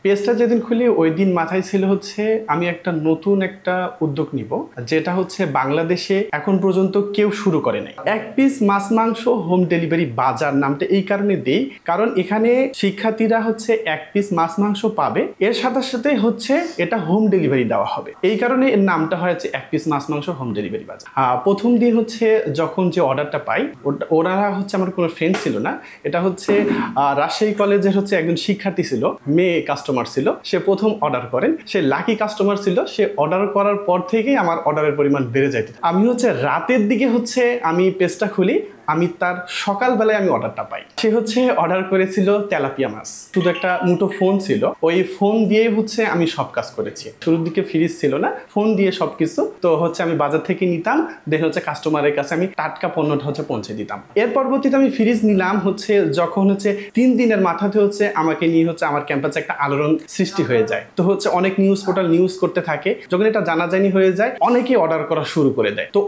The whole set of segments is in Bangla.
পেজটা যেদিন খুলি ওই দিন মাথায় ছিল হচ্ছে আমি একটা নতুন একটা উদ্যোগ নিব, যেটা হচ্ছে বাংলাদেশে এখন পর্যন্ত কেউ শুরু করে নাই। এক পিস মাছ মাংস হোম ডেলিভারি বাজার নামটা এই কারণে দেই, কারণ এখানে শিক্ষার্থীরা হচ্ছে এক পিস মাছ মাংস পাবে, এর সাথে সাথে হচ্ছে এটা হোম ডেলিভারি দেওয়া হবে। এই কারণে এর নামটা হয়েছে এক পিস মাছ মাংস হোম ডেলিভারি বাজার। প্রথম দিন হচ্ছে যখন যে অর্ডারটা পাই, ওরা হচ্ছে আমার কোনো ফ্রেন্ড ছিল না, এটা হচ্ছে রাজশাহী কলেজের হচ্ছে একজন শিক্ষার্থী ছিল, মেয়ে কাস্টমার ছিল, সে প্রথম অর্ডার করেন, সে লাকি কাস্টমার ছিল। সে অর্ডার করার পর থেকেই আমার অর্ডারের পরিমাণ বেড়ে যায়। আমি হচ্ছে রাতের দিকে হচ্ছে আমি পেজটা খুলি, আমি তার সকালবেলায় আমি অর্ডারটা পাই। সে হচ্ছে অর্ডার করেছিল তেলাপিয়া মাছ, শুধু একটা মুঠো ফোন ছিল, ওই ফোন দিয়ে হচ্ছে আমি সব কাজ করেছি। শুরুর দিকে ফ্রিজ ছিল না, ফোন দিয়ে সবকিছু তো হচ্ছে আমি বাজার থেকে নিতাম, দেন হচ্ছে কাস্টমারের কাছে আমি টাটকা পণ্যটা হচ্ছে পৌঁছে দিতাম। এর পরবর্তীতে আমি ফ্রিজ নিলাম হচ্ছে যখন হচ্ছে 3 দিনের মাথাতে হচ্ছে আমাকে নিয়ে হচ্ছে আমার ক্যাম্পাসে একটা আলোড়ন সৃষ্টি হয়ে যায়। তো হচ্ছে অনেক নিউজ পোর্টাল নিউজ করতে থাকে, যখন এটা জানাজানি হয়ে যায় অনেকেই অর্ডার করা শুরু করে দেয়। তো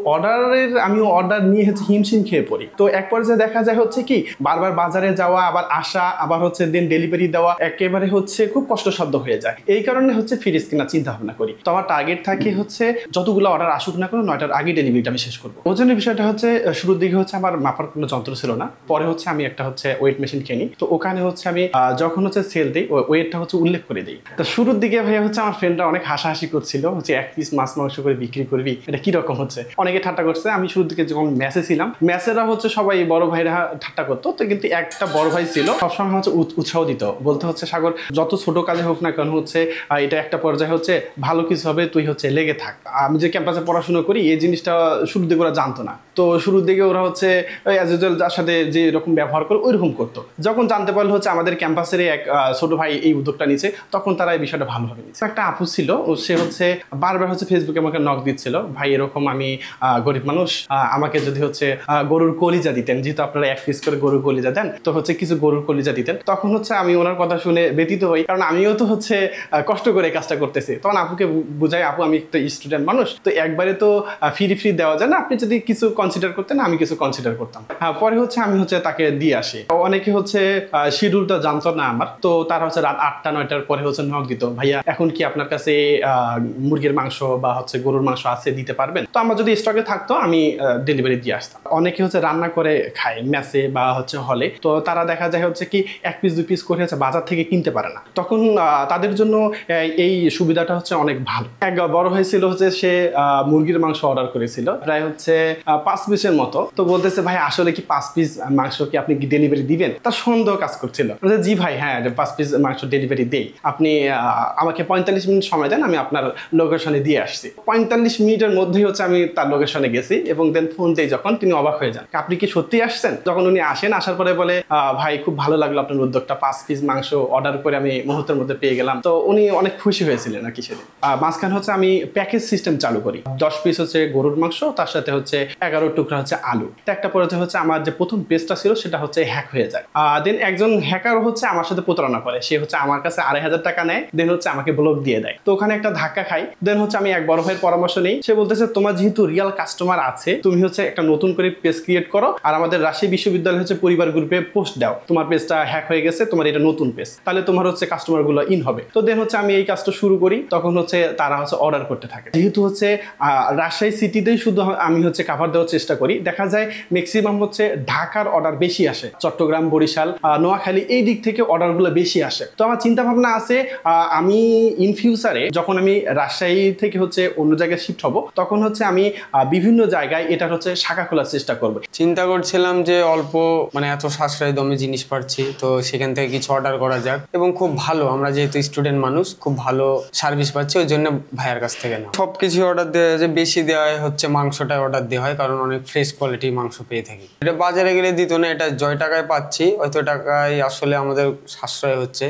আমি অর্ডার নিয়ে হচ্ছে হিমশিম খেয়ে পড়ি। তো এক পর্যায়ে দেখা যায় হচ্ছে কি বারবার বাজারে যাওয়া, আবার আসা, আবার হচ্ছে দেন ডেলিভারি দেওয়া একেবারে হচ্ছে খুব কষ্টসাধ্য হয়ে যায়। এই কারণে হচ্ছে ফ্রিজ কেনার চিন্তা ভাবনা করি। তো আমার টার্গেট থাকে হচ্ছে যতগুলো অর্ডার আসুক না কোনো 9টার আগে ডেলিভারিটা আমি শেষ করবো। ওজনের বিষয়টা হচ্ছে শুরুর দিকে হচ্ছে আমার মাপার কোনো যন্ত্র ছিল না, পরে হচ্ছে আমি একটা হচ্ছে ওয়েট মেশিন কিনি। তো ওখানে হচ্ছে আমি যখন হচ্ছে সেল দিই ওয়েটটা হচ্ছে উল্লেখ করে দিই। তো শুরুর দিকে ভাইয়া হচ্ছে আমার ফ্রেন্ডরা অনেক হাসাহাসি করছিল হচ্ছে এক পিস মাছ মাংস করে বিক্রি করবি, এটা কিরকম হচ্ছে, অনেকে ঠাট্টা করছে। আমি শুরুর দিকে যখন ম্যাচে ছিলাম, ম্যাচেরা হচ্ছে সবাই বড় ভাইরা ঠাট্টা করতো, তো কিন্তু একটা বড় ভাই ছিল সবসময় হচ্ছে উৎসাহ দিত, বলতে হচ্ছে সাগর যত ছোট কাজে হোক না কেন হচ্ছে এটা একটা পর্যায়ে হচ্ছে ভালো কিছু হবে, তুই হচ্ছে লেগে থাক। আমি যে ক্যাম্পাসে পড়াশোনা করি এই জিনিসটা শুরুর দিকে ওরা জানতো না। তো শুরুর দিকে ওরা হচ্ছে অ্যাজ ইউজুয়াল যার সাথে যে এরকম ব্যবহার করে ওইরকম করতো। যখন জানতে পারলো হচ্ছে আমাদের ক্যাম্পাসের এক ছোট ভাই এই উদ্যোগটা নিচ্ছে, তখন তারা এই বিষয়টা ভালোভাবে নিচ্ছে। একটা আপু ছিল, সে হচ্ছে বারবার হচ্ছে ফেসবুকে আমাকে নক দিচ্ছিল, ভাই এরকম আমি গরিব মানুষ, আমাকে যদি হচ্ছে গরুর কলিজা দিতেন, যেহেতু আপনারা এক পিস করে গরুর কলিজা দেন, তো হচ্ছে কিছু গরুর কলিজা দিতেন। তখন হচ্ছে আমি ওনার কথা শুনে ব্যতীত হই, কারণ আমিও তো হচ্ছে কষ্ট করে কাজটা করতেছি। তখন আপুকে বুঝাই, আপু আমি একটা স্টুডেন্ট মানুষ, তো একবারে তো ফ্রি দেওয়া যায় না, আপনি যদি কিছু কনসিডার করতেন আমি কিছু কনসিডার করতাম। পরে হচ্ছে আমি হচ্ছে তাকে দিয়ে আসি। অনেকে হচ্ছে শিডিউলটা জানতো না আমার, তো তারা হচ্ছে রাত 8টা 9টার পরে হচ্ছে নক দিত, ভাইয়া এখন কি আপনার কাছে মুরগির মাংস বা হচ্ছে গরুর মাংস আছে, দিতে পারবেন? তো আমার যদি স্টকে থাকতো আমি ডেলিভারি দিয়ে আসতাম। অনেকে হচ্ছে রান্না করে খায় মেসে বা হচ্ছে হলে, তো তারা দেখা যায় হচ্ছে কি 1 পিস 2 পিস করে হচ্ছে বাজার থেকে কিনতে পারে না, তখন তাদের জন্য এই সুবিধাটা হচ্ছে অনেক ভালো। এক বড় হয়েছিল হচ্ছে সে মুরগির মাংস অর্ডার করেছিল প্রায় হচ্ছে 5 পিসের মতো। তো বলতেছে ভাই আসলে কি 5 পিস মাংস কি আপনি কি ডেলিভারি দিবেন? তার সন্দেহ কাজ করছিল। জি ভাই হ্যাঁ 5 পিস মাংস ডেলিভারি দেই, আপনি আমাকে 45 মিনিট সময় দেন, আমি আপনার লোকেশনে দিয়ে আসছি। 45 মিনিটের মধ্যেই হচ্ছে আমি তার লোকেশনে গেছি এবং দেন ফোন দেই যখন, তিনি অবাক হয়ে যান, আপনি কি সত্যি আসছেন? যখন উনি আসেন, আসার পরে বলে ভাই খুব ভালো লাগলো আপনার উদ্যোগটা, 5 পিস মাংস অর্ডার করে আমি মুহূর্তের মধ্যে পেয়ে গেলাম। তো উনি অনেক খুশি হয়েছিলেন আর কি সেদিন। মাঝখানে হচ্ছে আমি প্যাকেজ সিস্টেম চালু করি, 10 পিস হচ্ছে গরুর মাংস, তার সাথে হচ্ছে 11 টুকরা হচ্ছে আলু। একটা পর্যায়ে হচ্ছে আমার যে প্রথম পেজটা ছিল সেটা হচ্ছে হ্যাক হয়ে যায়। দেন একজন হ্যাকার হচ্ছে আমার সাথে প্রতারণা করে, সে হচ্ছে আমার কাছে 2,500 টাকা নেয়, দেন হচ্ছে আমাকে ব্লক দিয়ে দেয়। তো ওখানে একটা ধাক্কা খাই। দেন হচ্ছে আমি এক বড় ভাইয়ের পরামর্শ নেই, সে বলতেছে তোমার যেহেতু রিয়েল কাস্টমার আছে, তুমি হচ্ছে একটা নতুন করে পেজ ক্রিয়েট করো, আর আমাদের রাজশাহী বিশ্ববিদ্যালয় হচ্ছে পরিবার গ্রুপে পোস্ট দাও, তোমার পেজটা হ্যাক হয়ে গেছে, তোমার এটা নতুন পেজ, তাহলে তোমার হচ্ছে কাস্টমার গুলো ইন হবে। তো দেন হচ্ছে আমি এই কাজটা শুরু করি, তখন হচ্ছে তারা হচ্ছে অর্ডার করতে থাকে। যেহেতু হচ্ছে রাজশাহী সিটিতেই শুধু আমি হচ্ছে কাভার দেওয়ার চেষ্টা করি, দেখা যায় ম্যাক্সিমাম হচ্ছে ঢাকার অর্ডার বেশি আসে, চট্টগ্রাম বরিশাল নোয়াখালী এই দিক থেকে অর্ডারগুলো বেশি আসে। তো আমার চিন্তা ভাবনা আছে আমি ইন ফিউচারে যখন আমি রাজশাহী থেকে হচ্ছে অন্য জায়গায় শিফট হব, তখন হচ্ছে আমি বিভিন্ন জায়গায় এটার হচ্ছে শাখা খোলার চেষ্টা করব। চিন্তা করছিলাম যে অল্প মানে এত সাশ্রয় দামে জিনিস পাচ্ছি, তো সেখান থেকে কিছু অর্ডার করা যাক, এবং খুব ভালো, আমরা যেহেতু স্টুডেন্ট মানুষ খুব ভালো সার্ভিস পাচ্ছি, ওই জন্য ভাইয়ার কাছ থেকে না সবকিছু অর্ডার দেওয়া হয়। যে বেশি দেওয়া হয় হচ্ছে মাংসটা অর্ডার দেওয়া হয়, কারণ অনেক ফ্রেশ কোয়ালিটি মাংস পেয়ে থাকি। এটা বাজারে গেলে দিত না, এটা জয় টাকায় পাচ্ছি, হয়তো টাকায় আসলে আমাদের সাশ্রয় হচ্ছে।